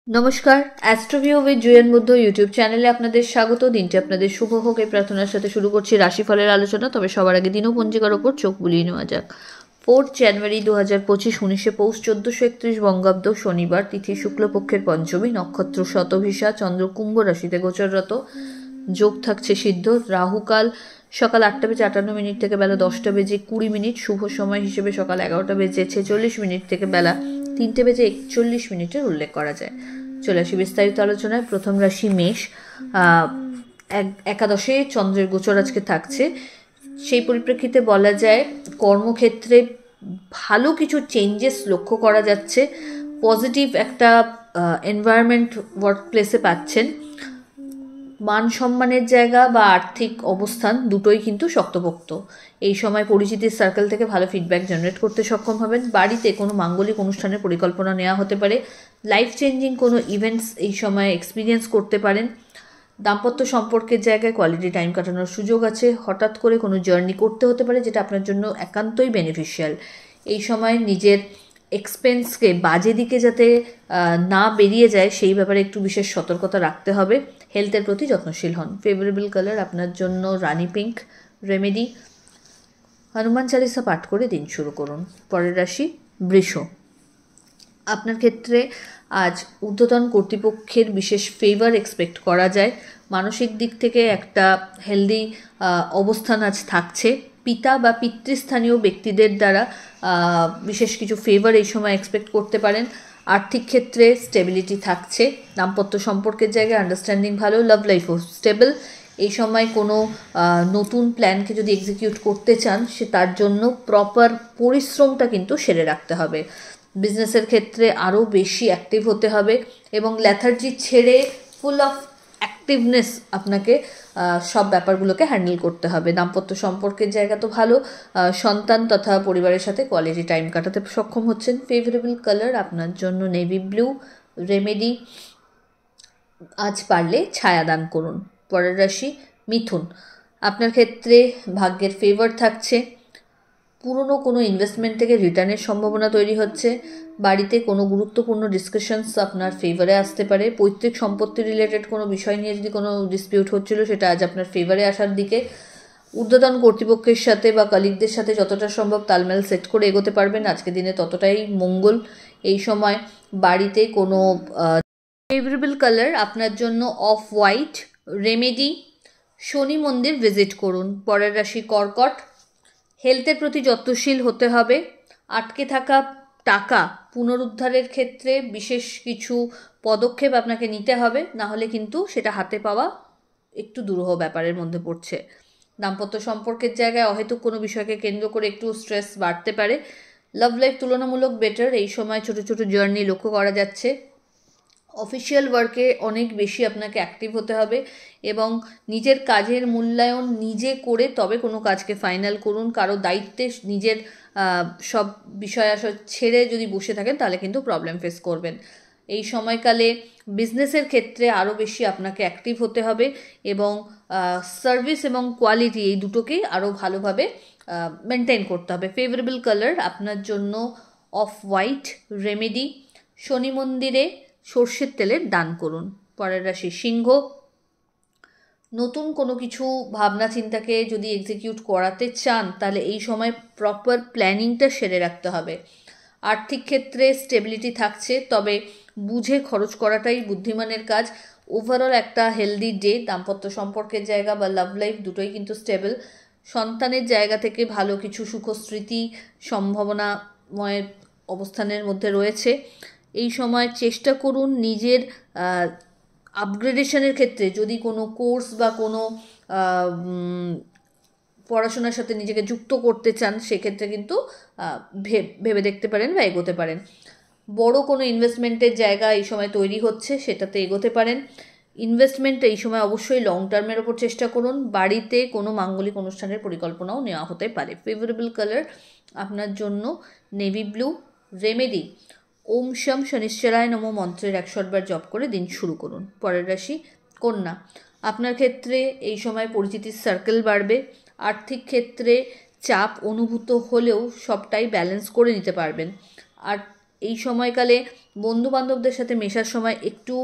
নমস্কার, অ্যাস্ট্রোভিউ with জুয়েন Buddha YouTube চ্যানেলে আপনাদের স্বাগত। দিনটি আপনাদের শুভ হোক এই প্রার্থনার সাথে শুরু করছি রাশিফলের আলোচনা। তবে সবার আগে দিনপঞ্জিকার ওপর চোখ বুলিয়ে নেওয়া যাক। 4 জানুয়ারি 2025, 19 পৌষ 1431 বঙ্গাব্দ, শনিবার, তিথি শুক্লপক্ষের পঞ্চমী, নক্ষত্র শতভিষা, চন্দ্র কুম্ভ রাশিতে গোচররত, যোগ থাকছে সিদ্ধ, রাহুকাল সকাল 8:58 থেকে বেলা 10:20, শুভ সময় হিসেবে সকাল 11:46 থেকে বেলা 3:41 উল্লেখ করা যায়। চলে আসি বিস্তারিত আলোচনায়। প্রথম রাশি মেষ। একাদশে চন্দ্রের গোচর আজকে থাকছে। সেই পরিপ্রেক্ষিতে বলা যায় কর্মক্ষেত্রে ভালো কিছু চেঞ্জেস লক্ষ্য করা যাচ্ছে। পজিটিভ একটা এনভায়রনমেন্ট ওয়ার্ক প্লেসে পাচ্ছেন। মান সম্মানের জায়গা বা আর্থিক অবস্থান দুটোই কিন্তু শক্তপোক্ত। এই সময় পরিচিতির সার্কেল থেকে ভালো ফিডব্যাক জেনারেট করতে সক্ষম হবেন। বাড়িতে কোনো মাঙ্গলিক অনুষ্ঠানের পরিকল্পনা নেওয়া হতে পারে। লাইফ চেঞ্জিং কোনো ইভেন্টস এই সময় এক্সপিরিয়েন্স করতে পারেন। দাম্পত্য সম্পর্কের জায়গায় কোয়ালিটি টাইম কাটানোর সুযোগ আছে। হঠাৎ করে কোনো জার্নি করতে হতে পারে যেটা আপনার জন্য একান্তই বেনিফিশিয়াল। এই সময় নিজের এক্সপেন্সকে বাজে দিকে যাতে না বেরিয়ে যায় সেই ব্যাপারে একটু বিশেষ সতর্কতা রাখতে হবে। হেলথের প্রতি যত্নশীল হন। ফেভারেবল কালার আপনার জন্য রানি পিঙ্ক। রেমেডি হনুমান চালিসা পাঠ করে দিন শুরু করুন। পরের রাশি বৃষ। আপনার ক্ষেত্রে আজ ঊর্ধ্বতন কর্তৃপক্ষের বিশেষ ফেভার এক্সপেক্ট করা যায়। মানসিক দিক থেকে একটা হেলদি অবস্থান আজ থাকছে। পিতা বা পিতৃস্থানীয় ব্যক্তিদের দ্বারা বিশেষ কিছু ফেভার এই সময় এক্সপেক্ট করতে পারেন। আর্থিক ক্ষেত্রে স্টেবিলিটি থাকছে। দাম্পত্য সম্পর্কের জায়গায় আন্ডারস্ট্যান্ডিং ভালো। লাভ লাইফও স্টেবল। এই সময় কোনো নতুন প্ল্যানকে যদি এক্সিকিউট করতে চান সে তার জন্য প্রপার পরিশ্রমটা কিন্তু সেরে রাখতে হবে। বিজনেসের ক্ষেত্রে আরও বেশি অ্যাক্টিভ হতে হবে এবং ল্যাথার্জি ছেড়ে ফুল অফ অ্যাক্টিভনেস আপনাকে সব ব্যাপারগুলোকে হ্যান্ডেল করতে হবে। দাম্পত্য সম্পর্কের জায়গা তো ভালো। সন্তান তথা পরিবারের সাথে কোয়ালিটি টাইম কাটাতে সক্ষম হচ্ছেন। ফেভারেবল কালার আপনার জন্য নেভি ব্লু। রেমেডি আজ পারলে ছায়াদান করুন। পরের রাশি মিথুন। আপনার ক্ষেত্রে ভাগ্যের ফেভার থাকছে। পুরনো কোনো ইনভেস্টমেন্ট থেকে রিটার্নের সম্ভাবনা তৈরি হচ্ছে। বাড়িতে কোনো গুরুত্বপূর্ণ ডিসকাশনস আপনার ফেভারে আসতে পারে। পৈতৃক সম্পত্তি রিলেটেড কোনো বিষয় নিয়ে যদি কোনো ডিসপিউট হচ্ছিল সেটা আজ আপনার ফেভারে আসার দিকে। ঊর্ধ্বতন কর্তৃপক্ষের সাথে বা কলিগদের সাথে যতটা সম্ভব তালমেল সেট করে এগোতে পারবেন। আজকে দিনে ততটাই মঙ্গল। এই সময় বাড়িতে কোনো ফেভারেবল কালার আপনার জন্য অফ হোয়াইট। রেমেডি শনি মন্দির ভিজিট করুন। পরের রাশি কর্কট। হেলথের প্রতি যত্নশীল হতে হবে। আটকে থাকা টাকা পুনরুদ্ধারের ক্ষেত্রে বিশেষ কিছু পদক্ষেপ আপনাকে নিতে হবে, না হলে কিন্তু সেটা হাতে পাওয়া একটু দুরূহ ব্যাপারের মধ্যে পড়ছে। দাম্পত্য সম্পর্কের জায়গায় অহেতুক কোনো বিষয়কে কেন্দ্র করে একটু স্ট্রেস বাড়তে পারে। লাভ লাইফ তুলনামূলক বেটার। এই সময় ছোট ছোট জার্নি লক্ষ্য করা যাচ্ছে। অফিসিয়াল ওয়ার্কে অনেক বেশি আপনাকে অ্যাক্টিভ হতে হবে এবং নিজের কাজের মূল্যায়ন নিজে করে তবে কোনো কাজকে ফাইনাল করুন। কারো দায়িত্বে নিজের সব বিষয় আসলে ছেড়ে যদি বসে থাকেন তাহলে কিন্তু প্রবলেম ফেস করবেন। এই সময়কালে বিজনেসের ক্ষেত্রে আরও বেশি আপনাকে অ্যাক্টিভ হতে হবে এবং সার্ভিস এবং কোয়ালিটি এই দুটোকেই আরও ভালোভাবে মেনটেন করতে হবে। ফেভারেবল কালার আপনার জন্য অফ হোয়াইট। রেমেডি শনি মন্দিরে সর্ষের তেলের দান করুন। পরের রাশি সিংহ। নতুন কোনো কিছু ভাবনা চিন্তাকে যদি এক্সিকিউট করাতে চান তাহলে এই সময় প্রপার প্ল্যানিংটা সেরে রাখতে হবে। আর্থিক ক্ষেত্রে স্টেবিলিটি থাকছে, তবে বুঝে খরচ করাটাই বুদ্ধিমানের কাজ। ওভারঅল একটা হেলদি ডে। দাম্পত্য সম্পর্কের জায়গা বা লাভ লাইফ দুটোই কিন্তু স্টেবল। সন্তানের জায়গা থেকে ভালো কিছু সুখস্মৃতি সম্ভাবনাময় অবস্থানের মধ্যে রয়েছে। এই সময় চেষ্টা করুন নিজের আপগ্রেডেশনের ক্ষেত্রে যদি কোনো কোর্স বা কোনো পড়াশোনার সাথে নিজেকে যুক্ত করতে চান সেক্ষেত্রে কিন্তু ভেবে দেখতে পারেন বা এগোতে পারেন। বড় কোনো ইনভেস্টমেন্টের জায়গা এই সময় তৈরি হচ্ছে, সেটাতে এগোতে পারেন। ইনভেস্টমেন্ট এই সময় অবশ্যই লং টার্মের ওপর চেষ্টা করুন। বাড়িতে কোনো মাঙ্গলিক অনুষ্ঠানের পরিকল্পনাও নেওয়া হতে পারে। ফেভারেবল কালার আপনার জন্য নেভি ব্লু। রেমেডি ওম শম শনিশ্চরায় নমঃ মন্ত্রের 108 বার জপ করে দিন শুরু করুন। পরের রাশি কন্যা। আপনার ক্ষেত্রে এই সময় পরিচিতির সার্কেল বাড়বে। আর্থিক ক্ষেত্রে চাপ অনুভূত হলেও সবটাই ব্যালেন্স করে নিতে পারবেন। আর এই সময়কালে বন্ধু বান্ধবদের সাথে মেশার সময় একটু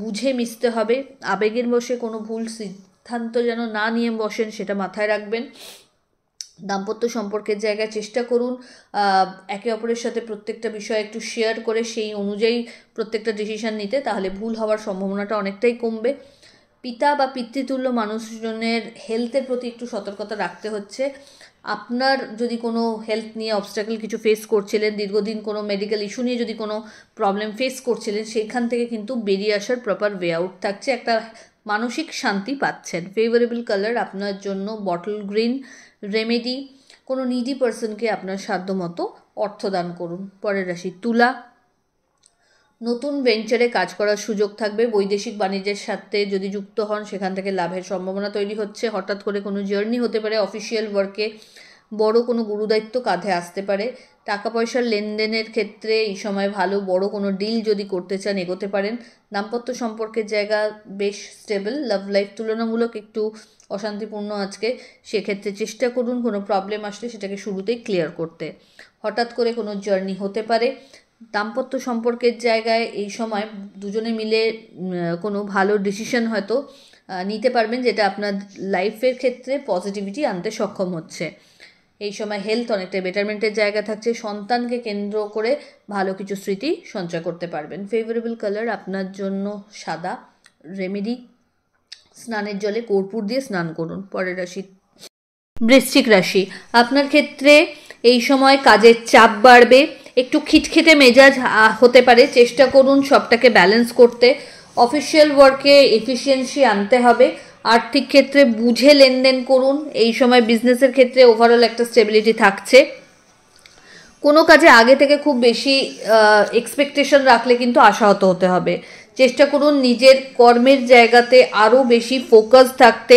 বুঝে মিশতে হবে, আবেগের বশে কোনো ভুল সিদ্ধান্ত যেন না নিয়ে বসেন, সেটা মাথায় রাখবেন। দাম্পত্য সম্পর্কের জায়গায় চেষ্টা করুন একে অপরের সাথে প্রত্যেকটা বিষয় একটু শেয়ার করে সেই অনুযায়ী প্রত্যেকটা ডিসিশন নিতে, তাহলে ভুল হওয়ার সম্ভাবনাটা অনেকটাই কমবে। পিতা বা পিতৃতুল্য মানুষজনের হেলথের প্রতি একটু সতর্কতা রাখতে হচ্ছে। আপনার যদি কোনো হেলথ নিয়ে অবস্ট্রাকল কিছু ফেস করছিলেন, দীর্ঘদিন কোনো মেডিকেল ইস্যু নিয়ে যদি কোনো প্রবলেম ফেস করছিলেন, সেখান থেকে কিন্তু বেরিয়ে আসার প্রপার ওয়ে আউট থাকছে, একটা মানসিক শান্তি পাচ্ছেন। ফেভারেবল কালার আপনার জন্য বটল গ্রিন। রেমেডি, কোনো নিডি পার্সনকে আপনার সাধ্যমতো অর্থদান করুন। পরের রাশি তুলা। নতুন ভেঞ্চারে কাজ করার সুযোগ থাকবে, বৈদেশিক বাণিজ্যের সাথে যদি যুক্ত হন সেখান থেকে লাভের সম্ভাবনা তৈরি হচ্ছে। হঠাৎ করে কোনো জার্নি হতে পারে, অফিসিয়াল ওয়ার্কে বড় কোনো গুরুদায়িত্ব কাঁধে আসতে পারে। টাকা পয়সার লেনদেনের ক্ষেত্রে এই সময় ভালো, বড় কোনো ডিল যদি করতে চান এগোতে পারেন। দাম্পত্য সম্পর্কের জায়গা বেশ স্টেবল। লাভ লাইফ তুলনামূলক একটু অশান্তিপূর্ণ আজকে, সেক্ষেত্রে চেষ্টা করুন কোনো প্রবলেম আসলে সেটাকে শুরুতেই ক্লিয়ার করতে। হঠাৎ করে কোনো জার্নি হতে পারে। দাম্পত্য সম্পর্কের জায়গায় এই সময় দুজনে মিলে কোনো ভালো ডিসিশন হয়তো নিতে পারবেন, যেটা আপনার লাইফের ক্ষেত্রে পজিটিভিটি আনতে সক্ষম হচ্ছে। এই সময় হেলথ অনেকটা বেটারমেন্টের জায়গা থাকছে, সন্তানকে কেন্দ্র করে ভালো কিছু স্মৃতি সঞ্চয় করতে পারবেন। ফেভারেবল কালার আপনার জন্য সাদা। রেমেডি, স্নানের জলে কর্পূর দিয়ে স্নান করুন। পরের রাশি বৃশ্চিক রাশি। আপনার ক্ষেত্রে এই সময় কাজের চাপ বাড়বে, একটু খিটখিটে মেজাজ হতে পারে, চেষ্টা করুন সবটাকে ব্যালেন্স করতে। অফিসিয়াল ওয়ার্কে এফিসিয়েন্সি আনতে হবে। আর্থিক ক্ষেত্রে বুঝে লেনদেন করুন। এই সময় বিজনেসের ক্ষেত্রে ওভারঅল একটা স্টেবিলিটি থাকছে। কোনো কাজে আগে থেকে খুব বেশি এক্সপেকটেশন রাখলে কিন্তু আশাহত হতে হবে। চেষ্টা করুন নিজের কর্মের জায়গাতে আরও বেশি ফোকাস থাকতে।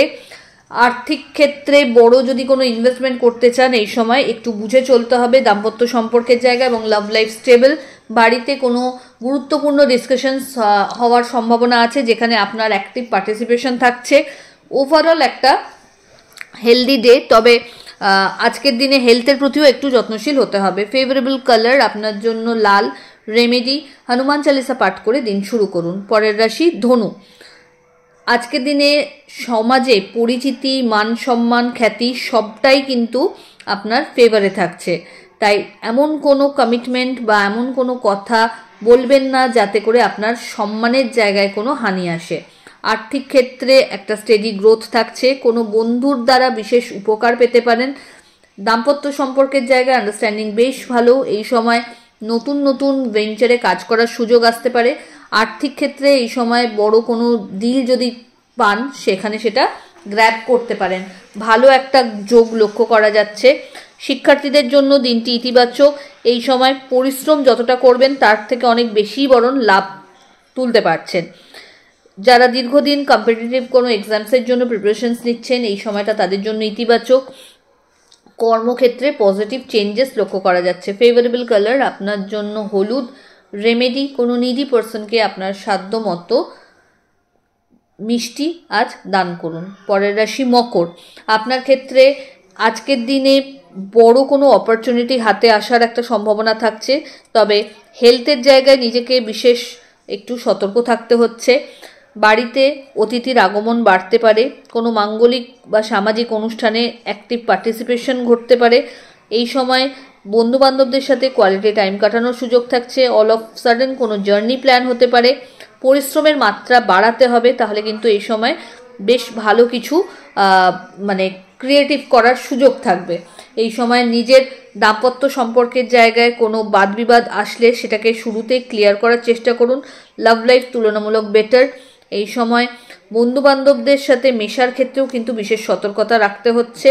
আর্থিক ক্ষেত্রে বড় যদি কোনো ইনভেস্টমেন্ট করতে চান এই সময় একটু বুঝে চলতে হবে। দাম্পত্য সম্পর্কের জায়গা এবং লাভ লাইফ স্টেবল। বাড়িতে কোনো গুরুত্বপূর্ণ ডিসকাশনস হওয়ার সম্ভাবনা আছে, যেখানে আপনার অ্যাক্টিভ পার্টিসিপেশন থাকছে। ওভারঅল একটা হেলদি ডে, তবে আজকের দিনে হেলথের প্রতিও একটু যত্নশীল হতে হবে। ফেভারেবল কালার আপনার জন্য লাল। রেমেডি, হনুমান চালিসা পাঠ করে দিন শুরু করুন। পরের রাশি ধনু। আজকের দিনে সমাজে পরিচিতি, মান সম্মান, খ্যাতি সবটাই কিন্তু আপনার ফেভারে থাকছে, তাই এমন কোনো কমিটমেন্ট বা এমন কোনো কথা বলবেন না যাতে করে আপনার সম্মানের জায়গায় কোনো হানি আসে। আর্থিক ক্ষেত্রে একটা স্টেডি গ্রোথ থাকছে, কোনো বন্ধুর দ্বারা বিশেষ উপকার পেতে পারেন। দাম্পত্য সম্পর্কের জায়গায় আন্ডারস্ট্যান্ডিং বেশ ভালো। এই সময় নতুন নতুন ভেঞ্চারে কাজ করার সুযোগ আসতে পারে। আর্থিক ক্ষেত্রে এই সময় বড় কোনো ডিল যদি পান সেখানে সেটা গ্র্যাব করতে পারেন। ভালো একটা যোগ লক্ষ্য করা যাচ্ছে। শিক্ষার্থীদের জন্য দিনটি ইতিবাচক। এই সময় পরিশ্রম যতটা করবেন তার থেকে অনেক বেশি বরং লাভ তুলতে পারছেন। যারা দীর্ঘদিন কম্পিটিটিভ কোনো এক্সামসের জন্য প্রিপারেশনস নিচ্ছেন এই সময়টা তাদের জন্য ইতিবাচক। কর্মক্ষেত্রে পজিটিভ চেঞ্জেস লক্ষ্য করা যাচ্ছে। ফেভারেবল কালার আপনার জন্য হলুদ। রেমেডি, কোনো নিডি পার্সনকে আপনার সাধ্য মতো মিষ্টি আজ দান করুন। পরের রাশি মকর। আপনার ক্ষেত্রে আজকের দিনে বড় কোনো অপরচুনিটি হাতে আসার একটা সম্ভাবনা থাকছে, তবে হেলথের জায়গায় নিজেকে বিশেষ একটু সতর্ক থাকতে হচ্ছে। বাড়িতে অতিথির আগমন বাড়তে পারে। কোনো মাঙ্গলিক বা সামাজিক অনুষ্ঠানে অ্যাক্টিভ পার্টিসিপেশন ঘটতে পারে। এই সময় বন্ধুবান্ধবদের সাথে কোয়ালিটি টাইম কাটানোর সুযোগ থাকছে। অল অফ সাডেন কোনো জার্নি প্ল্যান হতে পারে। পরিশ্রমের মাত্রা বাড়াতে হবে, তাহলে কিন্তু এই সময় বেশ ভালো কিছু মানে ক্রিয়েটিভ করার সুযোগ থাকবে। এই সময় নিজের দাম্পত্য সম্পর্কের জায়গায় কোনো বাদবিবাদ আসলে সেটাকে শুরুতেই ক্লিয়ার করার চেষ্টা করুন। লাভ লাইফ তুলনামূলক বেটার। এই সময় বন্ধুবান্ধবদের সাথে মেশার ক্ষেত্রেও কিন্তু বিশেষ সতর্কতা রাখতে হচ্ছে।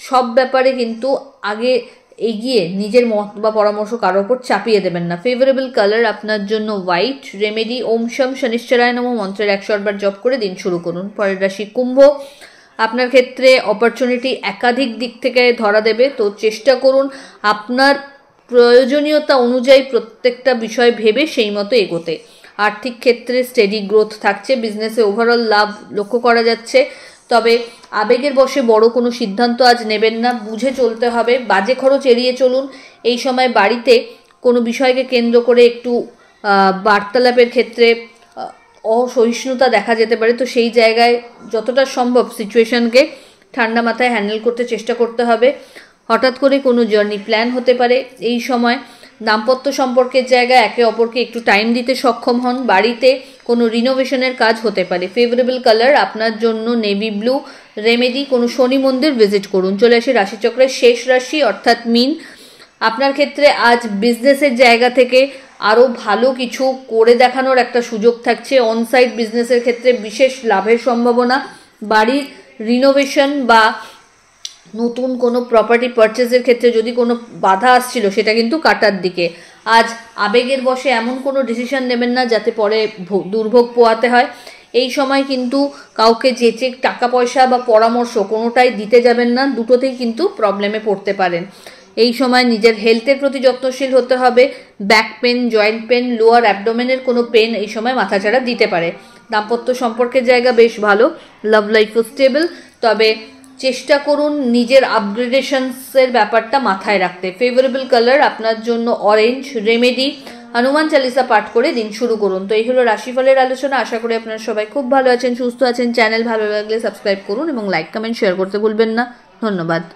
সব ব্যাপারে কিন্তু আগে এগিয়ে নিজের মত বা পরামর্শ কারোর ওপর চাপিয়ে দেবেন না। ফেভারেবল কালার আপনার জন্য হোয়াইট। রেমেডি, ওম শম শনিশ্চরায় নমঃ মন্ত্রের 108 বার জপ করে দিন শুরু করুন। পরের রাশি কুম্ভ। আপনার ক্ষেত্রে অপরচুনিটি একাধিক দিক থেকে ধরা দেবে, তো চেষ্টা করুন আপনার প্রয়োজনীয়তা অনুযায়ী প্রত্যেকটা বিষয় ভেবে সেই মতো এগোতে। আর্থিক ক্ষেত্রে স্টেডি গ্রোথ থাকছে। বিজনেসে ওভারঅল লাভ লক্ষ্য করা যাচ্ছে, তবে আবেগের বশে বড় কোনো সিদ্ধান্ত আজ নেবেন না, বুঝে চলতে হবে। বাজে খরচ এড়িয়ে চলুন। এই সময় বাড়িতে কোনো বিষয়কে কেন্দ্র করে একটু বার্তালাপের ক্ষেত্রে অসহিষ্ণুতা দেখা যেতে পারে। তো সেই জায়গায় যতটা সম্ভব সিচুয়েশনকে ঠান্ডা মাথায় হ্যান্ডেল করতে চেষ্টা করতে হবে। হঠাৎ করে কোনো জার্নি প্ল্যান হতে পারে এই সময়। দাম্পত্য সম্পর্কের জায়গায় একে অপরকে একটু টাইম দিতে সক্ষম হন। বাড়িতে কোনো রিনোভেশনের কাজ হতে পারে। ফেভারেবল কালার আপনার জন্য নেভি ব্লু। রেমেডি, কোনো শনি মন্দির ভিজিট করুন। চলে আসি রাশিচক্রের শেষ রাশি অর্থাৎ মীন। আপনার ক্ষেত্রে আজ বিজনেসের জায়গা থেকে আরও ভালো কিছু করে দেখানোর একটা সুযোগ থাকছে। অনসাইট বিজনেসের ক্ষেত্রে বিশেষ লাভের সম্ভাবনা। বাড়ির রিনোভেশন বা নতুন কোনো প্রপার্টি পারচেজের ক্ষেত্রে যদি কোনো বাধা আসছিল সেটা কিন্তু কাটার দিকে। আজ আবেগের বশে এমন কোনো ডিসিশন নেবেন না যাতে পরে দুর্ভোগ পোয়াতে হয়। এই সময় কিন্তু কাউকে যেচে টাকা পয়সা বা পরামর্শ কোনোটাই দিতে যাবেন না, দুটোতেই কিন্তু প্রবলেমে পড়তে পারেন। এই সময় নিজের হেলথের প্রতি যত্নশীল হতে হবে। Back pain, joint pain, lower অ্যাবডোমেনের কোনো পেন এই সময় মাথাচাড়া দিতে পারে। দাম্পত্য সম্পর্কের জায়গা বেশ ভালো। লাভ লাইফও স্টেবল, তবে চেষ্টা করুন নিজের আপগ্রেডেশনসের ব্যাপারটা মাথায় রাখতে। ফেভারেবল কালার আপনার জন্য অরেঞ্জ। রেমেডি, হনুমান চালিসা পাঠ করে দিন শুরু করুন। তো এই হলো রাশিফলের আলোচনা। আশা করি আপনারা সবাই খুব ভালো আছেন, সুস্থ আছেন। চ্যানেল ভালো লাগলে সাবস্ক্রাইব করুন এবং লাইক কমেন্ট শেয়ার করতে ভুলবেন না। ধন্যবাদ।